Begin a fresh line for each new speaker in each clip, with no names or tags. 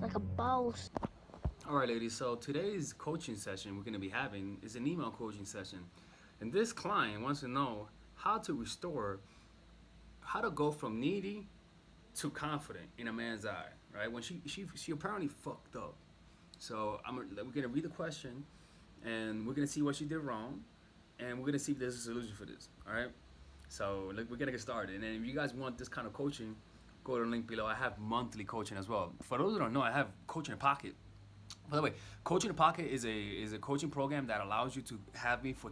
like a boss.
All right, ladies. So today's coaching session we're going to be having is an email coaching session, and this client wants to know how to restore, how to go from needy to confident in a man's eye. Right when she apparently fucked up. So we're gonna read the question, and we're gonna see what she did wrong, and we're gonna see if there's a solution for this. All right. So we're gonna get started, and then if you guys want this kind of coaching, go to the link below. I have monthly coaching as well. For those who don't know, I have coaching in pocket. By the way, Coaching in the Pocket is a coaching program that allows you to have me for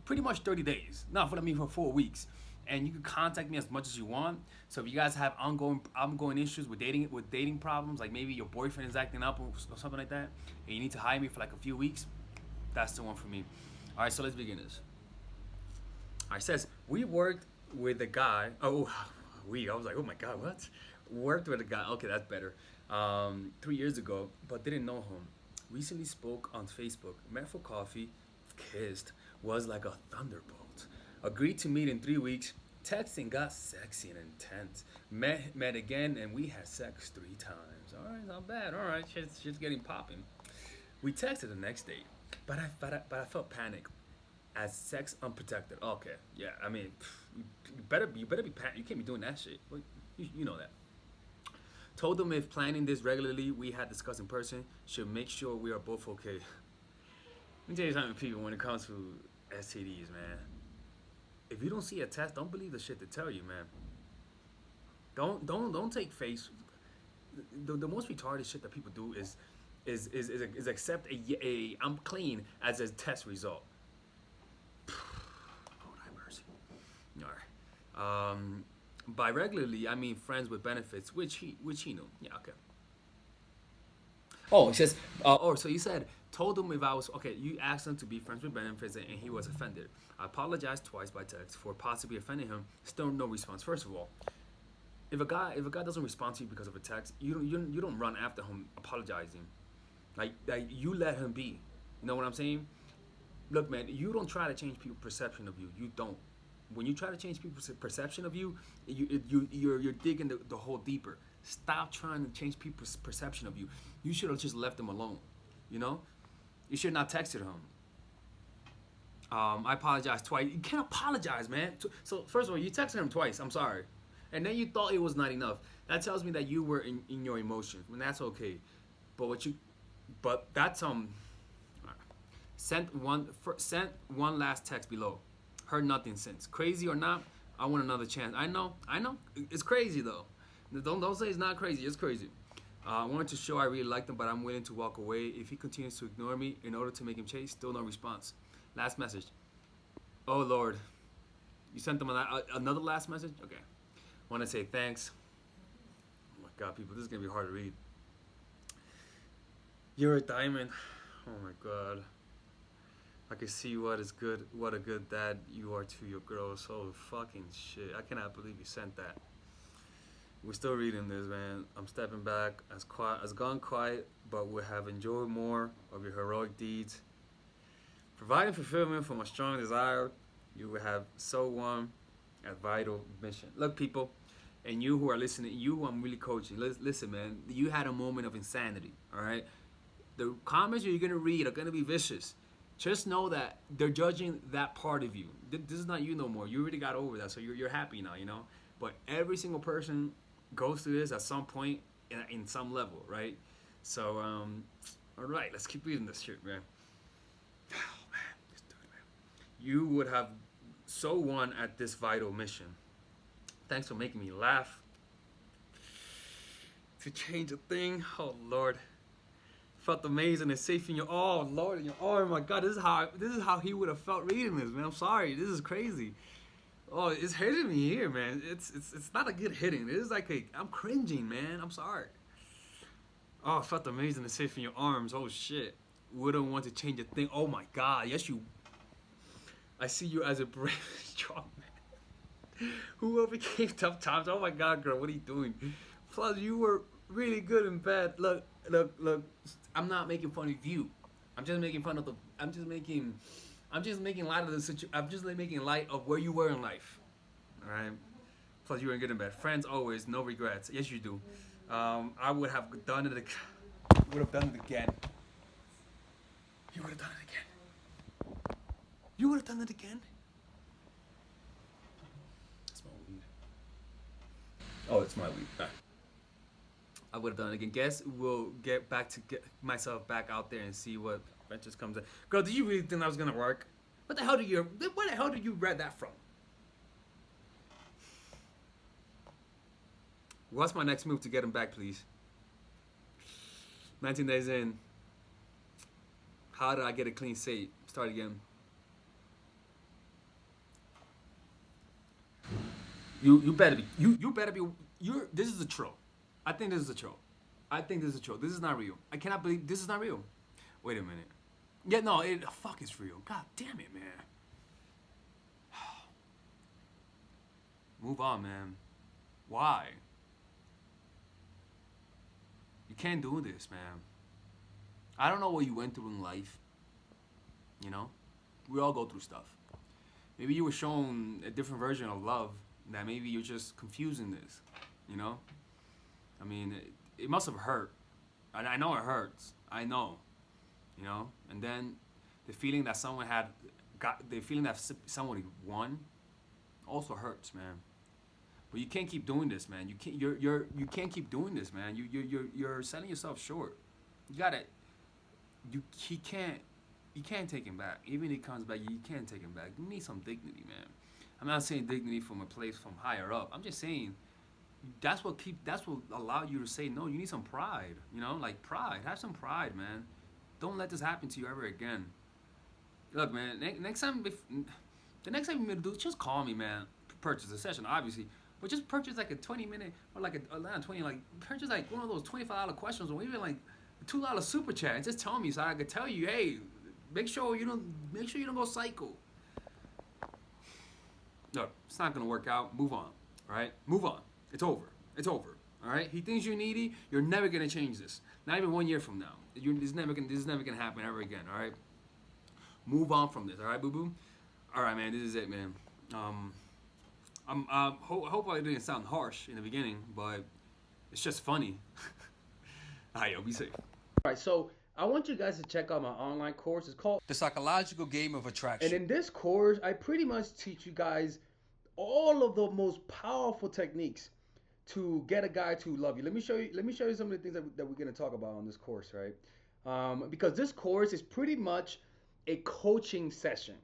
pretty much 30 days. Not for for 4 weeks. And you can contact me as much as you want. So if you guys have ongoing issues with dating problems, like maybe your boyfriend is acting up or something like that, and you need to hire me for like a few weeks, that's the one for me. All right, so let's begin this. All right, it says we worked with a guy. Oh, I was like, oh my god, what? Worked with a guy. Okay, that's better. 3 years ago, but didn't know him. Recently spoke on Facebook. Met for coffee. Kissed. Was like a thunderbolt. Agreed to meet in 3 weeks. Texting got sexy and intense. Met again, and we had sex 3 times. All right, not bad. All right, shit's getting popping. We texted the next day, but I felt panic as sex unprotected. Okay, yeah. I mean, you better be you can't be doing that shit. Well, you know that. Told them if planning this regularly, we had discussed in person, should make sure we are both okay. Let me tell you something, people. When it comes to STDs, man, if you don't see a test, don't believe the shit they tell you, man. Don't take face. The most retarded shit that people do is accept a I'm clean as a test result. Lord have mercy. All right. By regularly, I mean friends with benefits, which he knew. Yeah, okay. Oh, it says. So you said told him if I was okay. You asked him to be friends with benefits, and he was offended. I apologized twice by text for possibly offending him. Still no response. First of all, if a guy doesn't respond to you because of a text, you don't run after him apologizing. Like you let him be. You know what I'm saying? Look, man, you don't try to change people's perception of you. You don't. When you try to change people's perception of you, you're digging the hole deeper. Stop trying to change people's perception of you. You should have just left them alone. You know, you should not texted him. I apologize twice. You can't apologize, man. So first of all, you texted him twice. I'm sorry, and then you thought it was not enough. That tells me that you were in your emotions, and that's okay. But that's sent one last text below. Heard nothing since. Crazy or not, I want another chance. I know. It's crazy though. Don't say it's not crazy. It's crazy. I wanted to show I really liked him, but I'm willing to walk away if he continues to ignore me in order to make him chase. Still no response. Last message. Oh Lord, you sent them another last message. Okay. Want to say thanks. Oh my God, people, this is gonna be hard to read. You're a diamond. Oh my God. I can see what a good dad you are to your girls. Oh fucking shit! I cannot believe you sent that. We're still reading this, man. I'm stepping back as gone quiet, but we have enjoyed more of your heroic deeds, providing fulfillment from a strong desire. You will have so won a vital mission. Look, people, and you who are listening, you who I'm really coaching. Listen, man. You had a moment of insanity. All right. The comments you're gonna read are gonna be vicious. Just know that they're judging that part of you. This is not you no more. You already got over that, so you're happy now, you know. But every single person goes through this at some point in some level, right? So, all right, let's keep reading this shit, man. Oh man, this dude, man. You would have so won at this vital mission. Thanks for making me laugh. To change a thing, oh Lord. Felt amazing and safe in your Lord in your oh my God, this is how he would have felt reading this, man. I'm sorry, this is crazy. Oh, it's hitting me here, man. It's not a good hitting. It is like I'm cringing, man. I'm sorry. Oh, felt amazing and safe in your arms. Oh shit. Wouldn't want to change a thing. Oh my God, yes you. I see you as a brave, strong man who overcame tough times. Oh my God, girl, what are you doing? Plus, you were really good in bed. Look. I'm not making fun of you. I'm just making fun of the. I'm just making light of the situation. I'm just like making light of where you were in life. All right. Plus, you were good in bed. Friends always, no regrets. Yes, you do. I would have done it. Would have done it again. You would have done it again. You would have done it again. It's my weed. Oh, it's my weed. I would have done it again. Guess we'll get back to get myself back out there and see what ventures comes in. Girl, did you really think that was gonna work? What the hell did you? Where the hell did you read that from? What's my next move to get him back, please? 19 days in. How did I get a clean slate? Start again. You better be you better be you're this is a troll. I think this is a troll. I think this is a troll. This is not real. I cannot believe this is not real. Wait a minute. Yeah, no, it fuck it's real. God damn it, man. Move on, man. Why? You can't do this, man. I don't know what you went through in life. You know? We all go through stuff. Maybe you were shown a different version of love that maybe you're just confusing this. You know? I mean, it must have hurt. I know it hurts. I know. You know? And then the feeling that someone had got the feeling that someone won also hurts, man. But you can't keep doing this, man. You can't keep doing this, man. You're selling yourself short. You gotta you can't take him back. Even if he comes back, you can't take him back. You need some dignity, man. I'm not saying dignity from a place from higher up. I'm just saying that's what allowed you to say no. You need some pride, you know, like pride. Have some pride, man. Don't let this happen to you ever again. Look, man. Next time, the next time you do, just call me, man. Purchase a session, obviously, but just purchase like a 20-minute or like a not 20, like purchase like one of those $25 questions or even like a $2 super chat and just tell me so I could tell you, hey, make sure you don't go psycho. Look, it's not gonna work out. Move on. All right, move on. It's over. It's over. All right. He thinks you're needy. You're never gonna change this. Not even 1 year from now. This is never gonna happen ever again. All right. Move on from this. All right, boo boo. All right, man. This is it, man. I hope I didn't sound harsh in the beginning, but it's just funny. All right, yo, be safe. All right, so I want you guys to check out my online course. It's called
The Psychological Game of Attraction.
And in this course, I pretty much teach you guys all of the most powerful techniques to get a guy to love you. Let me show you. Let me show you some of the things that we're gonna talk about on this course, right? Because this course is pretty much a coaching session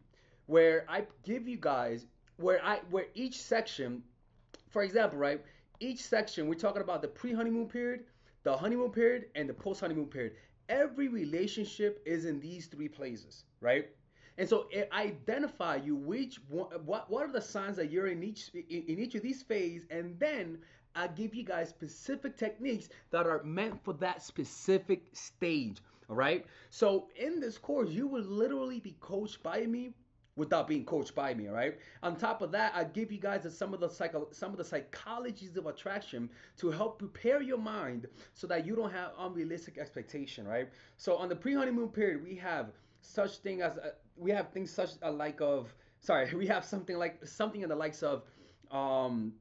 where I give you guys where each section, for example, right? Each section we're talking about the pre-honeymoon period, the honeymoon period, and the post-honeymoon period. Every relationship is in these three places, right? And so it identify you which one, what are the signs that you're in each of these phases, and then I give you guys specific techniques that are meant for that specific stage. All right. So in this course, you will literally be coached by me without being coached by me. All right. On top of that, I give you guys some of the psychologies of attraction to help prepare your mind so that you don't have unrealistic expectation. Right. So on the pre-honeymoon period, we have things such like of sorry we have something in the likes of um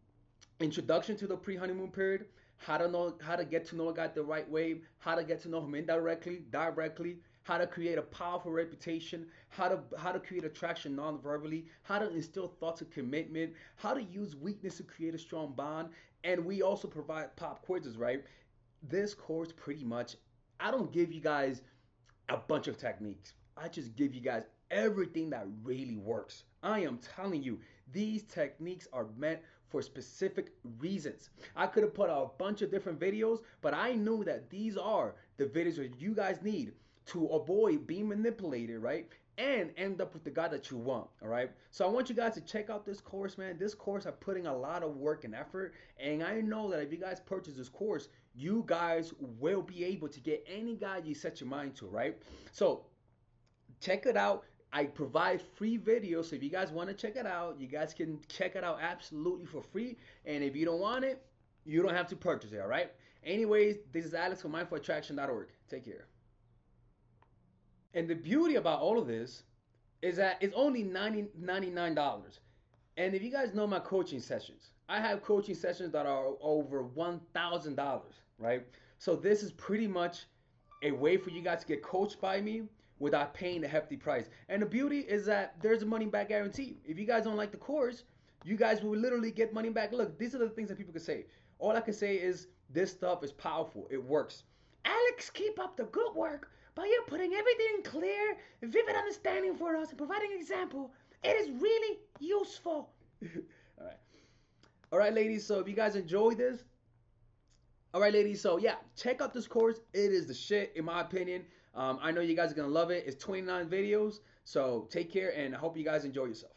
introduction to the pre-honeymoon period, how to get to know a guy the right way, how to get to know him indirectly, directly, how to create a powerful reputation, how to create attraction non-verbally, how to instill thoughts of commitment, how to use weakness to create a strong bond, and we also provide pop quizzes, right? This course pretty much I don't give you guys a bunch of techniques. I just give you guys everything that really works. I am telling you, these techniques are meant for specific reasons. I could have put out a bunch of different videos, but I knew that these are the videos that you guys need to avoid being manipulated, right? And end up with the guy that you want, all right? So I want you guys to check out this course, man. This course, I'm putting a lot of work and effort, and I know that if you guys purchase this course, you guys will be able to get any guy you set your mind to, right? So check it out. I provide free videos, so if you guys want to check it out, you guys can check it out absolutely for free. And if you don't want it, you don't have to purchase it, all right? Anyways, this is Alex from mindfulattraction.org. Take care. And the beauty about all of this is that it's only $99. And if you guys know my coaching sessions,
I have coaching sessions that are over $1,000, right? So this is pretty much a way for you guys to get coached by me without paying a hefty price. And the beauty is that there's a money back guarantee. If you guys don't like the course, you guys will literally get money back. Look, these are the things that people can say. All I can say is this stuff is powerful. It works. Alex, keep up the good work by you putting everything in clear, vivid understanding for us and providing an example. It is really useful. All right. All right, ladies. So if you guys enjoy this, all right, ladies. So yeah, check out this course. It is the shit, in my opinion. I know you guys are gonna love it. It's 29 videos. So take care, and I hope you guys enjoy yourself.